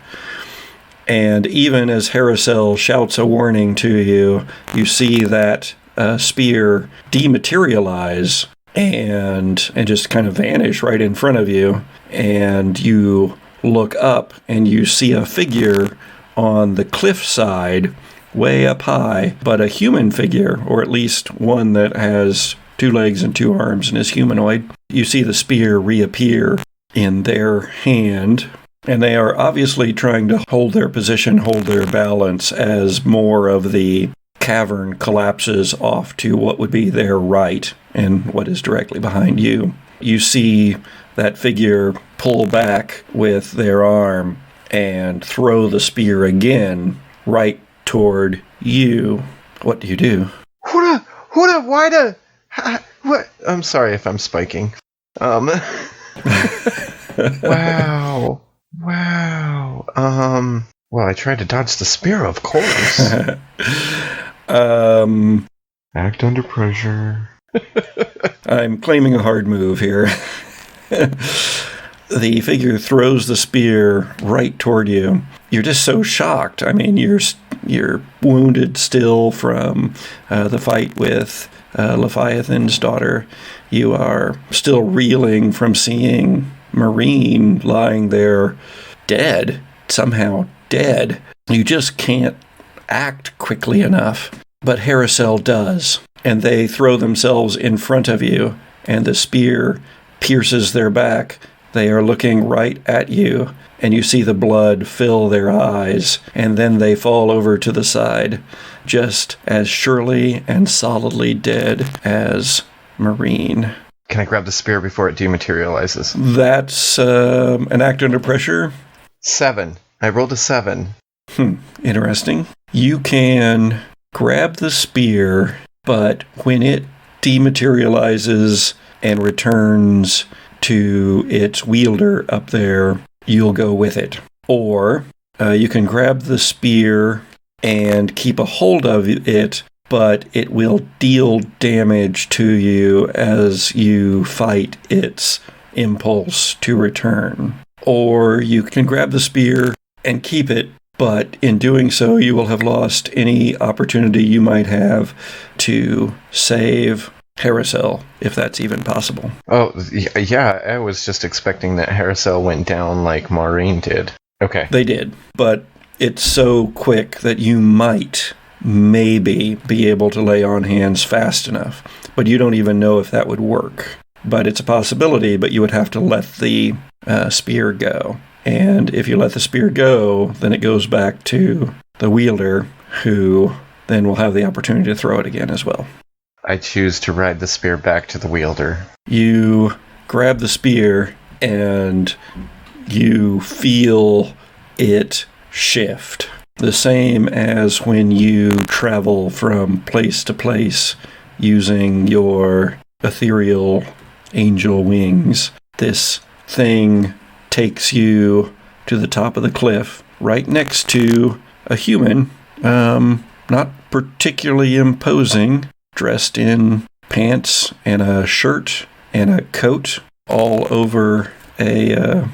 And even as Harrisel shouts a warning to you, you see that spear dematerialize and just kind of vanish right in front of you. And you look up and you see a figure on the cliff side, way up high, but a human figure, or at least one that has 2 legs and 2 arms and is humanoid. You see the spear reappear in their hand, and they are obviously trying to hold their position, hold their balance, as more of the cavern collapses off to what would be their right and what is directly behind you. You see that figure pull back with their arm and throw the spear again right toward you. What do you do? What? I'm sorry if I'm spiking. Wow. Well, I tried to dodge the spear, of course. Act under pressure. I'm claiming a hard move here. The figure throws the spear right toward you. You're just so shocked. I mean, you're wounded still from the fight with Leviathan's daughter. You are still reeling from seeing Marine lying there dead, somehow dead. You just can't act quickly enough. But Harrisel does, and they throw themselves in front of you, and the spear pierces their back. They are looking right at you, and you see the blood fill their eyes, and then they fall over to the side, just as surely and solidly dead as Marine. Can I grab the spear before it dematerializes? That's an act under pressure. 7. I rolled a 7. Interesting. You can grab the spear, but when it dematerializes and returns to its wielder up there, you'll go with it. Or you can grab the spear and keep a hold of it, but it will deal damage to you as you fight its impulse to return. Or you can grab the spear and keep it, but in doing so, you will have lost any opportunity you might have to save Harrisel, if that's even possible. Oh, yeah, I was just expecting that Harrisel went down like Maureen did. Okay. They did, but it's so quick that you might, maybe, be able to lay on hands fast enough. But you don't even know if that would work. But it's a possibility, but you would have to let the spear go. And if you let the spear go, then it goes back to the wielder, who then will have the opportunity to throw it again as well. I choose to ride the spear back to the wielder. You grab the spear, and you feel it shift. The same as when you travel from place to place using your ethereal angel wings. This thing takes you to the top of the cliff, right next to a human, not particularly imposing, dressed in pants and a shirt and a coat, all over a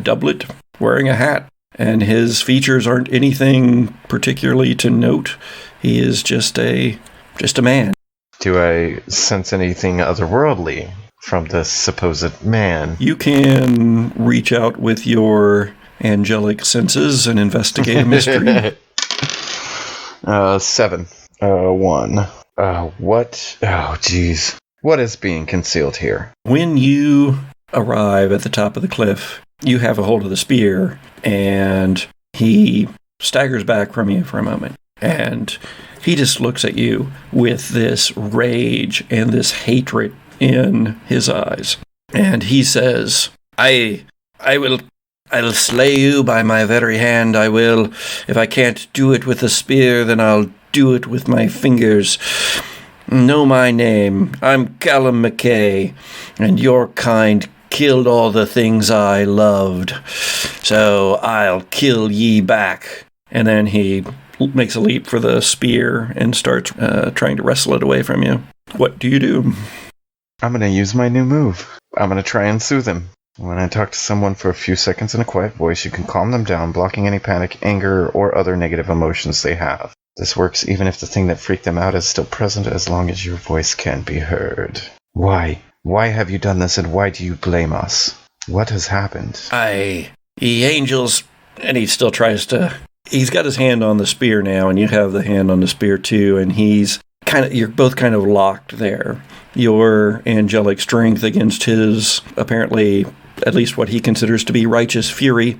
doublet, wearing a hat. And his features aren't anything particularly to note. He is just a man. Do I sense anything otherworldly from this supposed man? You can reach out with your angelic senses and investigate a mystery. 7. 1. What? Oh, geez. What is being concealed here? When you arrive at the top of the cliff, you have a hold of the spear, and he staggers back from you for a moment. And he just looks at you with this rage and this hatred in his eyes. And he says, I'll slay you by my very hand. I will. If I can't do it with a spear, then I'll do it with my fingers. Know my name. I'm Callum McKay, and your kind killed all the things I loved. So I'll kill ye back. And then he makes a leap for the spear and starts trying to wrestle it away from you. What do you do? I'm going to use my new move. I'm going to try and soothe him. When I talk to someone for a few seconds in a quiet voice, you can calm them down, blocking any panic, anger, or other negative emotions they have. This works even if the thing that freaked them out is still present, as long as your voice can be heard. Why? Why have you done this, and why do you blame us? What has happened? The angels... And he still tries to... He's got his hand on the spear now, and you have the hand on the spear too, and you're both kind of locked there. Your angelic strength against his, apparently, at least what he considers to be righteous fury.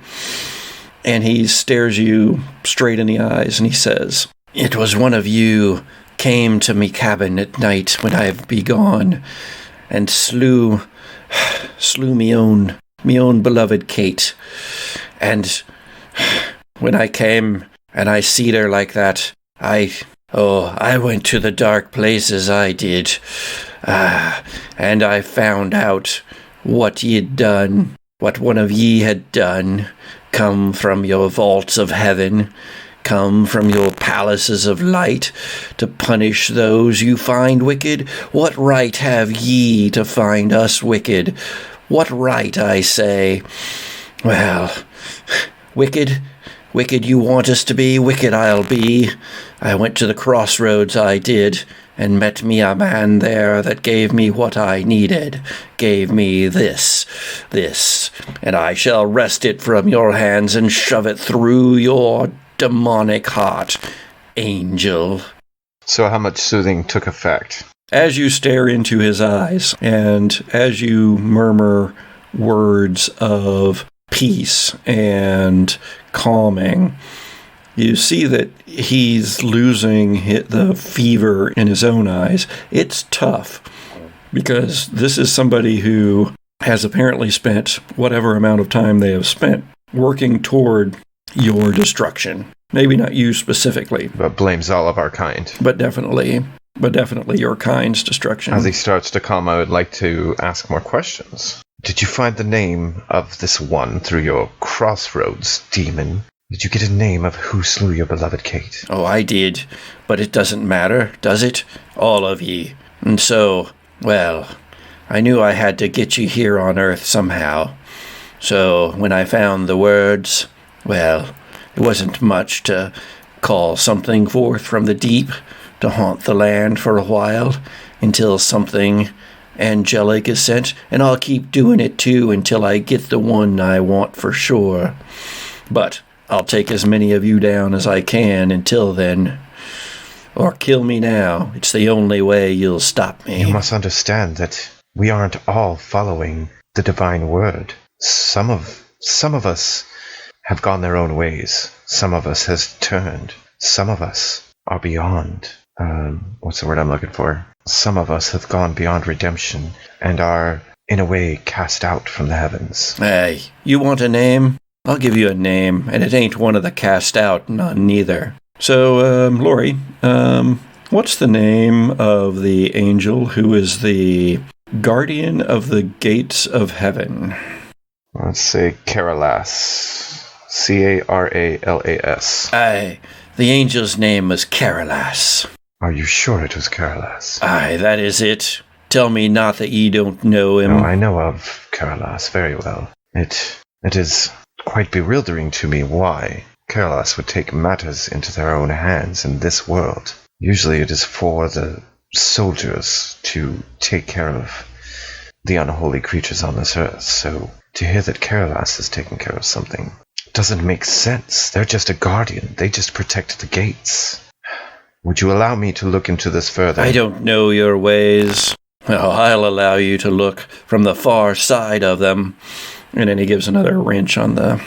And he stares you straight in the eyes, and he says, "It was one of you came to me cabin at night when I've be gone, and slew me own beloved Kate. And when I came and I seed her like that, I went to the dark places, I did. And I found out what ye'd done, what one of ye had done, come from your vaults of heaven, come from your palaces of light, to punish those you find wicked. What right have ye to find us wicked? What right, I say? Well, wicked you want us to be, wicked I'll be. I went to the crossroads, I did, and met me a man there that gave me what I needed, gave me this, and I shall wrest it from your hands and shove it through your demonic heart, angel." So how much soothing took effect? As you stare into his eyes, and as you murmur words of peace and calming, you see that he's losing the fever in his own eyes. It's tough, because this is somebody who has apparently spent whatever amount of time they have spent working toward your destruction. Maybe not you specifically, But blames all of our kind. but definitely your kind's destruction. As he starts to calm, I would like to ask more questions. Did you find the name of this one through your crossroads, demon? Did you get a name of who slew your beloved Kate? Oh, I did, but it doesn't matter, does it? All of ye. And so, well, I knew I had to get you here on Earth somehow. So when I found the words, well, it wasn't much to call something forth from the deep to haunt the land for a while, until something angelic is sent, and I'll keep doing it too until I get the one I want for sure. But I'll take as many of you down as I can until then. Or kill me now. It's the only way you'll stop me. You must understand that we aren't all following the divine word. Some of us have gone their own ways. Some of us has turned. Some of us are beyond. What's the word I'm looking for? Some of us have gone beyond redemption and are, in a way, cast out from the heavens. Hey, you want a name? I'll give you a name, and it ain't one of the cast out, none neither. So, Lori, what's the name of the angel who is the guardian of the gates of heaven? Let's say Caralas. Caralas. Aye, the angel's name was Caralas. Are you sure it was Caralas? Aye, that is it. Tell me not that ye don't know him. No, I know of Caralas very well. It is quite bewildering to me why Caralas would take matters into their own hands in this world. Usually it is for the soldiers to take care of the unholy creatures on this earth, so to hear that Caralas is taking care of something doesn't make sense. They're just a guardian. They just protect the gates. Would you allow me to look into this further? I don't know your ways. Well, I'll allow you to look from the far side of them. And then he gives another wrench on the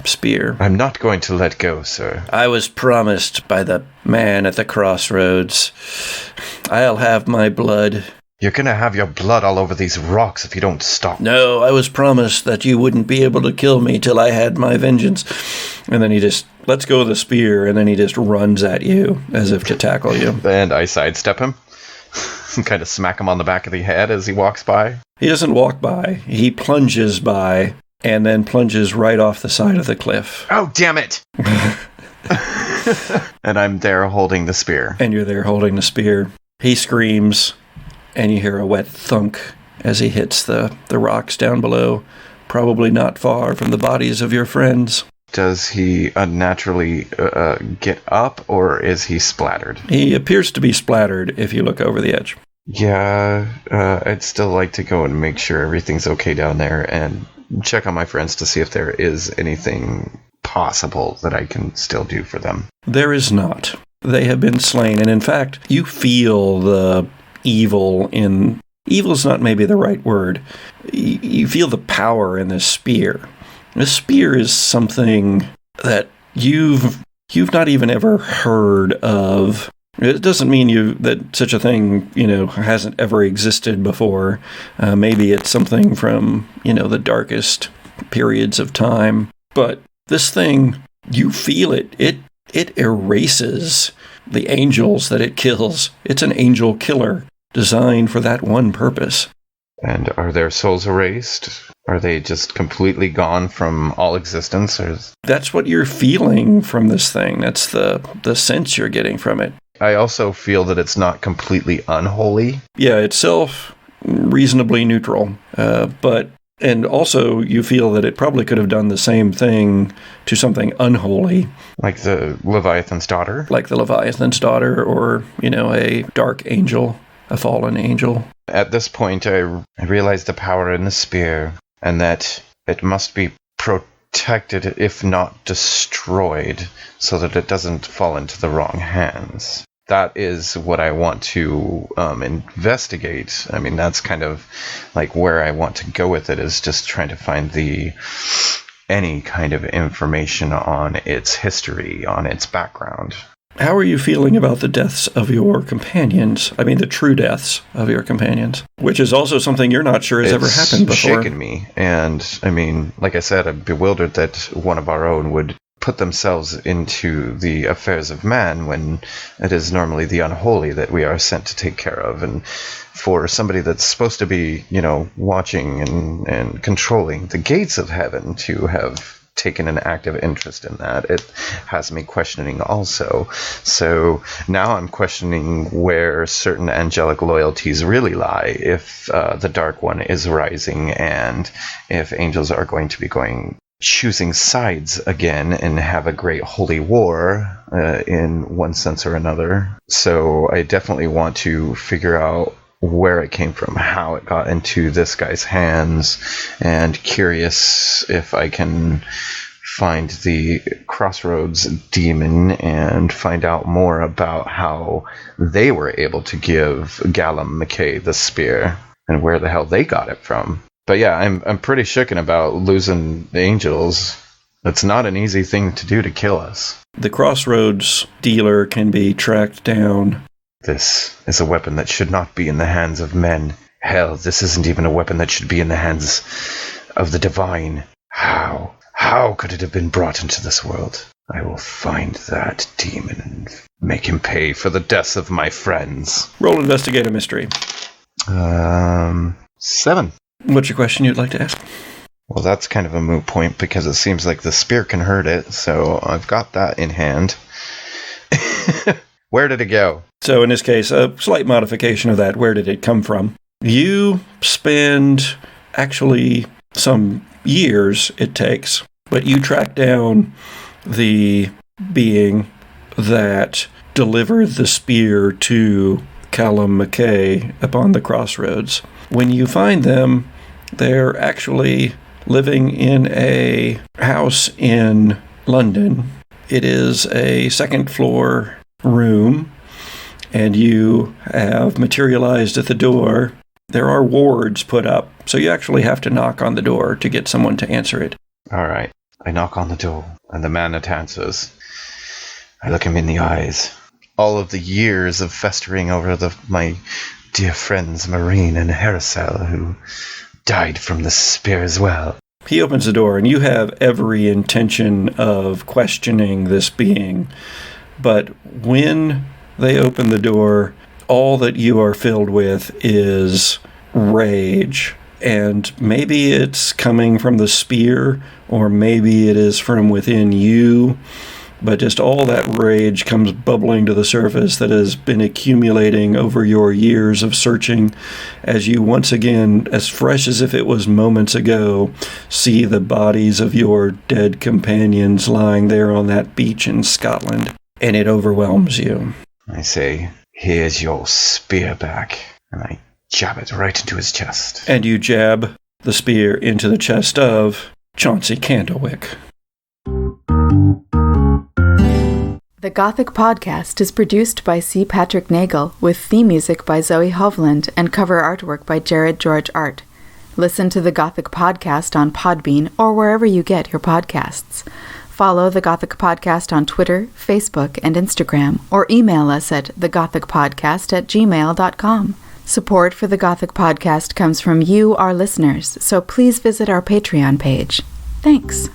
spear. I'm not going to let go, sir. I was promised by the man at the crossroads. I'll have my blood. You're gonna have your blood all over these rocks if you don't stop. No, I was promised that you wouldn't be able to kill me till I had my vengeance. And then he just lets go of the spear, and then he just runs at you as if to tackle you. And I sidestep him and kind of smack him on the back of the head as he walks by. He doesn't walk by. He plunges by, and then plunges right off the side of the cliff. Oh, damn it! And I'm there holding the spear. And you're there holding the spear. He screams, and you hear a wet thunk as he hits the rocks down below, probably not far from the bodies of your friends. Does he unnaturally get up, or is he splattered? He appears to be splattered if you look over the edge. Yeah, I'd still like to go and make sure everything's okay down there and check on my friends to see if there is anything possible that I can still do for them. There is not. They have been slain, and in fact, you feel the evil in... Evil's not maybe the right word. You feel the power in this spear. This spear is something that you've not even ever heard of. It doesn't mean that such a thing, hasn't ever existed before. Maybe it's something from, the darkest periods of time. But this thing, you feel it. It erases the angels that it kills. It's an angel killer designed for that one purpose. And are their souls erased? Are they just completely gone from all existence? That's what you're feeling from this thing. That's the sense you're getting from it. I also feel that it's not completely unholy. Yeah, itself reasonably neutral. And also you feel that it probably could have done the same thing to something unholy. Like the Leviathan's daughter? Like the Leviathan's daughter, or, a dark angel, a fallen angel. At this point, I realize the power in the spear, and that it must be protected, if not destroyed, so that it doesn't fall into the wrong hands. That is what I want to investigate. I mean, that's kind of like where I want to go with it, is just trying to find any kind of information on its history, on its background. How are you feeling about the deaths of your companions? I mean, the true deaths of your companions, which is also something you're not sure has ever happened before. It's shaken me. And, I mean, like I said, I'm bewildered that one of our own would put themselves into the affairs of man when it is normally the unholy that we are sent to take care of. And for somebody that's supposed to be, watching and controlling the gates of heaven to have taken an active interest in that, it has me questioning also. So now I'm questioning where certain angelic loyalties really lie, if the Dark One is rising, and if angels are going to be choosing sides again and have a great holy war in one sense or another. So I definitely want to figure out where it came from, how it got into this guy's hands, and curious if I can find the Crossroads demon and find out more about how they were able to give Gallum McKay the spear and where the hell they got it from. But yeah, I'm pretty shooken about losing the angels. It's not an easy thing to do to kill us. The Crossroads dealer can be tracked down. This is a weapon that should not be in the hands of men. Hell, this isn't even a weapon that should be in the hands of the divine. How could it have been brought into this world? I will find that demon and make him pay for the deaths of my friends. Roll investigate a mystery. 7. What's your question you'd like to ask? Well, that's kind of a moot point because it seems like the spear can hurt it, so I've got that in hand. Where did it go? So in this case, a slight modification of that. Where did it come from? You spend actually some years it takes, but you track down the being that delivered the spear to Callum McKay upon the Crossroads. When you find them, they're actually living in a house in London. It is a second-floor room, and you have materialized at the door. There are wards put up, so you actually have to knock on the door to get someone to answer it. All right. I knock on the door, and the man that answers, I look him in the eyes. All of the years of festering over my dear friends Marine and Harrisel, who died from the spear as well. He opens the door, and you have every intention of questioning this being. But when they open the door, all that you are filled with is rage And maybe it's coming from the spear, or maybe it is from within you. But just all that rage comes bubbling to the surface that has been accumulating over your years of searching, as you once again, as fresh as if it was moments ago, see the bodies of your dead companions lying there on that beach in Scotland, and it overwhelms you. I say, "Here's your spear back," and I jab it right into his chest. And you jab the spear into the chest of Chauncey Candlewick. The Gothic Podcast is produced by C. Patrick Nagel, with theme music by Zoe Hovland and cover artwork by Jared George Art. Listen to The Gothic Podcast on Podbean or wherever you get your podcasts. Follow The Gothic Podcast on Twitter, Facebook, and Instagram, or email us at thegothicpodcast@gmail.com. Support for The Gothic Podcast comes from you, our listeners, so please visit our Patreon page. Thanks.